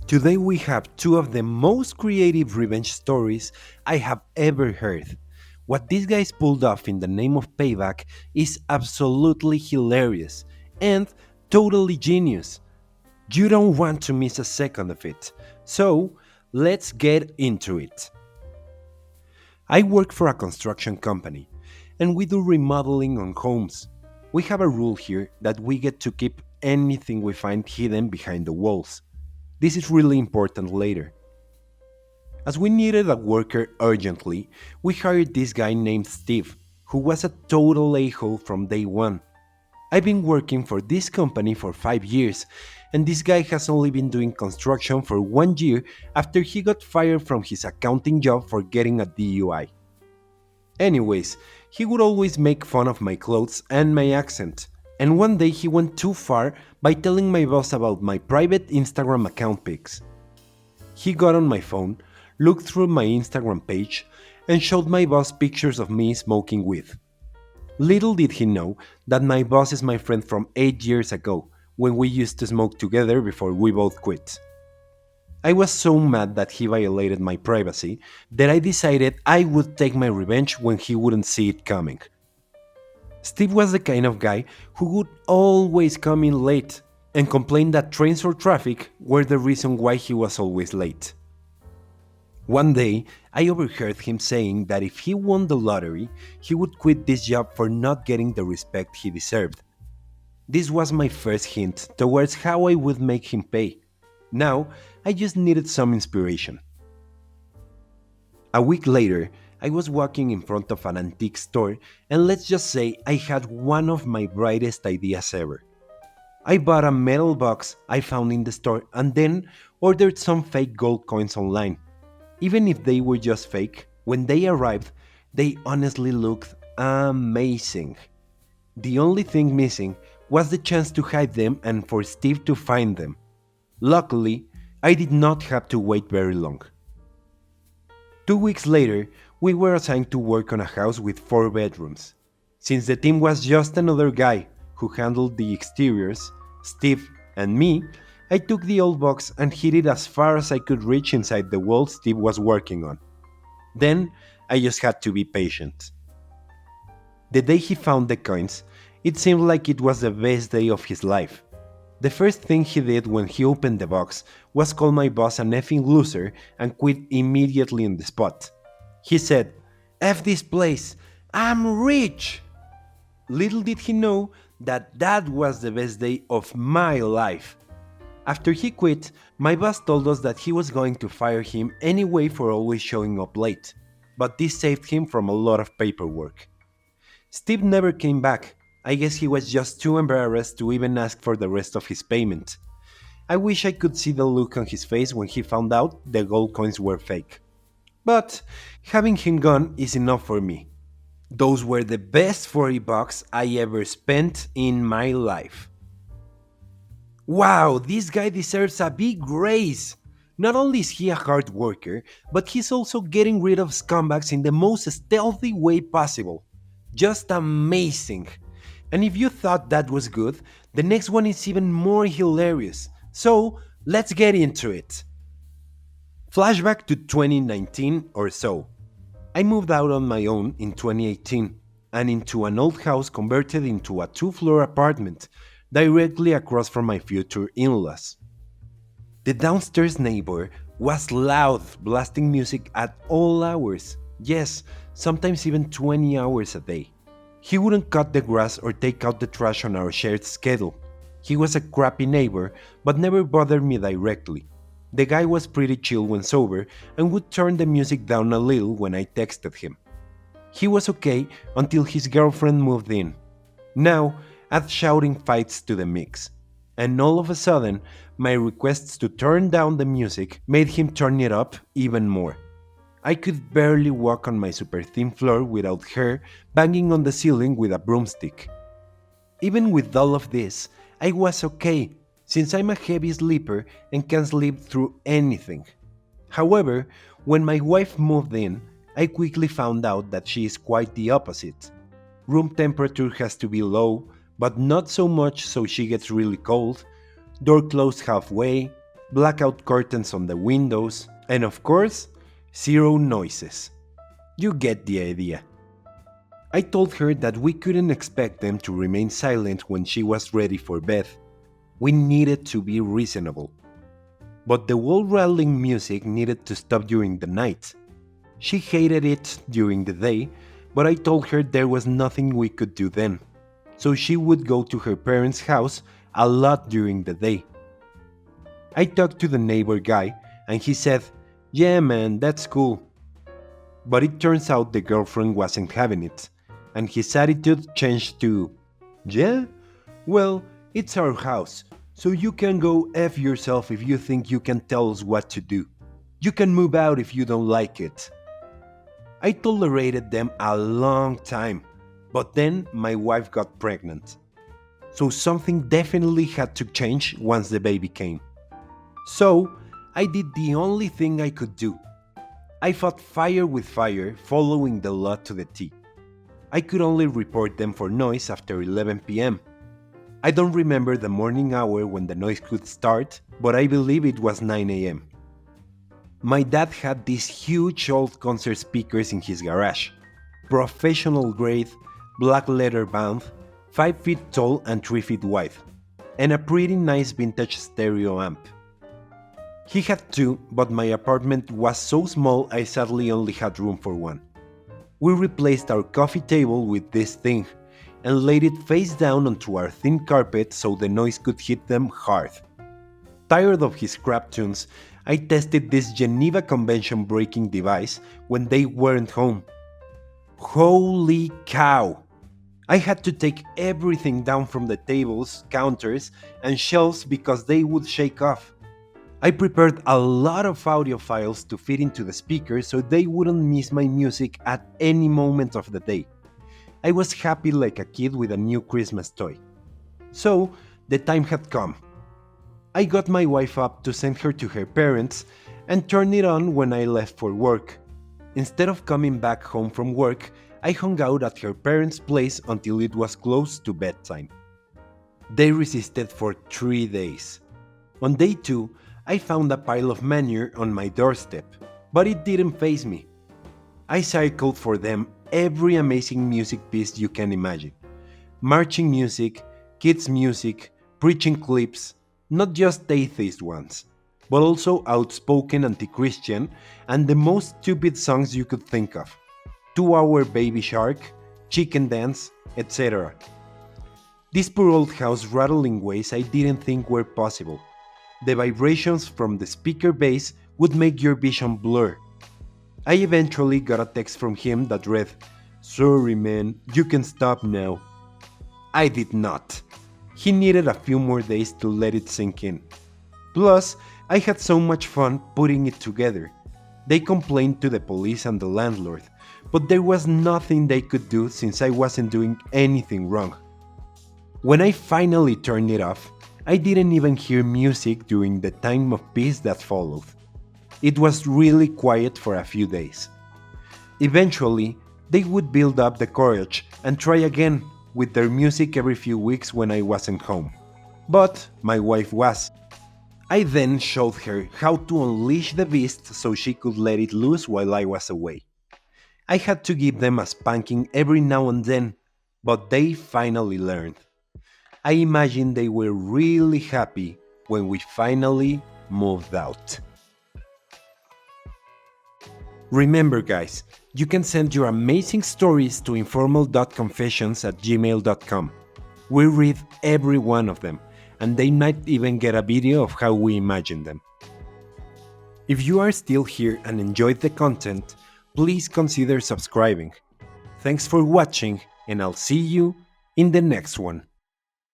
Today we have two of the most creative revenge stories I have ever heard. What these guys pulled off in the name of Payback is absolutely hilarious and totally genius. You don't want to miss a second of it. So, let's get into it. I work for a construction company and we do remodeling on homes. We have a rule here that we get to keep anything we find hidden behind the walls. This is really important later. As we needed a worker urgently, we hired this guy named Steve, who was a total a-hole from day one. I've been working for this company for 5 years, and this guy has only been doing construction for 1 year after he got fired from his accounting job for getting a DUI. Anyways, he would always make fun of my clothes and my accent, and one day he went too far by telling my boss about my private Instagram account pics. He got on my phone, looked through my Instagram page, and showed my boss pictures of me smoking weed. Little did he know that my boss is my friend from 8 years ago, when we used to smoke together before we both quit. I was so mad that he violated my privacy that I decided I would take my revenge when he wouldn't see it coming. Steve was the kind of guy who would always come in late and complain that trains or traffic were the reason why he was always late. One day, I overheard him saying that if he won the lottery, he would quit this job for not getting the respect he deserved. This was my first hint towards how I would make him pay. Now, I just needed some inspiration. A week later, I was walking in front of an antique store, and let's just say I had one of my brightest ideas ever. I bought a metal box I found in the store and then ordered some fake gold coins online. Even if they were just fake, when they arrived, they honestly looked amazing. The only thing missing was the chance to hide them and for Steve to find them. Luckily, I did not have to wait very long. 2 weeks later, we were assigned to work on a house with 4 bedrooms. Since the team was just another guy who handled the exteriors, Steve and me, I took the old box and hid it as far as I could reach inside the wall Steve was working on. Then, I just had to be patient. The day he found the coins, it seemed like it was the best day of his life. The first thing he did when he opened the box was call my boss an effing loser and quit immediately on the spot. He said, "F this place, I'm rich!" Little did he know that that was the best day of my life. After he quit, my boss told us that he was going to fire him anyway for always showing up late, but this saved him from a lot of paperwork. Steve never came back. I guess he was just too embarrassed to even ask for the rest of his payment. I wish I could see the look on his face when he found out the gold coins were fake. But having him gone is enough for me. Those were the best 40 bucks I ever spent in my life. Wow, this guy deserves a big raise! Not only is he a hard worker, but he's also getting rid of scumbags in the most stealthy way possible. Just amazing! And if you thought that was good, the next one is even more hilarious. So, let's get into it. Flashback to 2019 or so. I moved out on my own in 2018 and into an old house converted into a 2-floor apartment directly across from my future in-laws. The downstairs neighbor was loud, blasting music at all hours. Yes, sometimes even 20 hours a day. He wouldn't cut the grass or take out the trash on our shared schedule. He was a crappy neighbor, but never bothered me directly. The guy was pretty chill when sober and would turn the music down a little when I texted him. He was okay until his girlfriend moved in. Now, add shouting fights to the mix. And all of a sudden, my requests to turn down the music made him turn it up even more. I could barely walk on my super thin floor without her banging on the ceiling with a broomstick. Even with all of this, I was okay, since I'm a heavy sleeper and can sleep through anything. However, when my wife moved in, I quickly found out that she is quite the opposite. Room temperature has to be low, but not so much so she gets really cold, door closed halfway, blackout curtains on the windows, and of course, zero noises. You get the idea. I told her that we couldn't expect them to remain silent when she was ready for bed. We needed to be reasonable. But the wall-rattling music needed to stop during the night. She hated it during the day, but I told her there was nothing we could do then, so she would go to her parents' house a lot during the day. I talked to the neighbor guy, and he said, "Yeah man, that's cool." But it turns out the girlfriend wasn't having it, and his attitude changed to, "Yeah? Well, it's our house, so you can go F yourself if you think you can tell us what to do. You can move out if you don't like it." I tolerated them a long time, but then my wife got pregnant. So something definitely had to change once the baby came. So I did the only thing I could do. I fought fire with fire, following the law to the T. I could only report them for noise after 11 p.m. I don't remember the morning hour when the noise could start, but I believe it was 9 a.m. My dad had these huge old concert speakers in his garage, professional grade, black leather bound, 5 feet tall and 3 feet wide, and a pretty nice vintage stereo amp. He had two, but my apartment was so small I sadly only had room for one. We replaced our coffee table with this thing and laid it face down onto our thin carpet so the noise could hit them hard. Tired of his crap tunes, I tested this Geneva Convention breaking device when they weren't home. Holy cow! I had to take everything down from the tables, counters, and shelves because they would shake off. I prepared a lot of audio files to fit into the speakers so they wouldn't miss my music at any moment of the day. I was happy like a kid with a new Christmas toy. So, the time had come. I got my wife up to send her to her parents and turned it on when I left for work. Instead of coming back home from work, I hung out at her parents' place until it was close to bedtime. They resisted for 3 days. On day 2, I found a pile of manure on my doorstep, but it didn't faze me. I cycled for them every amazing music piece you can imagine. Marching music, kids' music, preaching clips, not just atheist ones, but also outspoken anti-Christian and the most stupid songs you could think of. 2-Hour Baby Shark, Chicken Dance, etc. This poor old house rattling ways I didn't think were possible. The vibrations from the speaker base would make your vision blur. I eventually got a text from him that read, "Sorry man, you can stop now." I did not. He needed a few more days to let it sink in. Plus, I had so much fun putting it together. They complained to the police and the landlord, but there was nothing they could do since I wasn't doing anything wrong. When I finally turned it off, I didn't even hear music during the time of peace that followed. It was really quiet for a few days. Eventually, they would build up the courage and try again with their music every few weeks when I wasn't home. But my wife was. I then showed her how to unleash the beast so she could let it loose while I was away. I had to give them a spanking every now and then, but they finally learned. I imagine they were really happy when we finally moved out. Remember guys, you can send your amazing stories to informal.confessions@gmail.com. We read every one of them, and they might even get a video of how we imagine them. If you are still here and enjoyed the content, please consider subscribing. Thanks for watching, and I'll see you in the next one.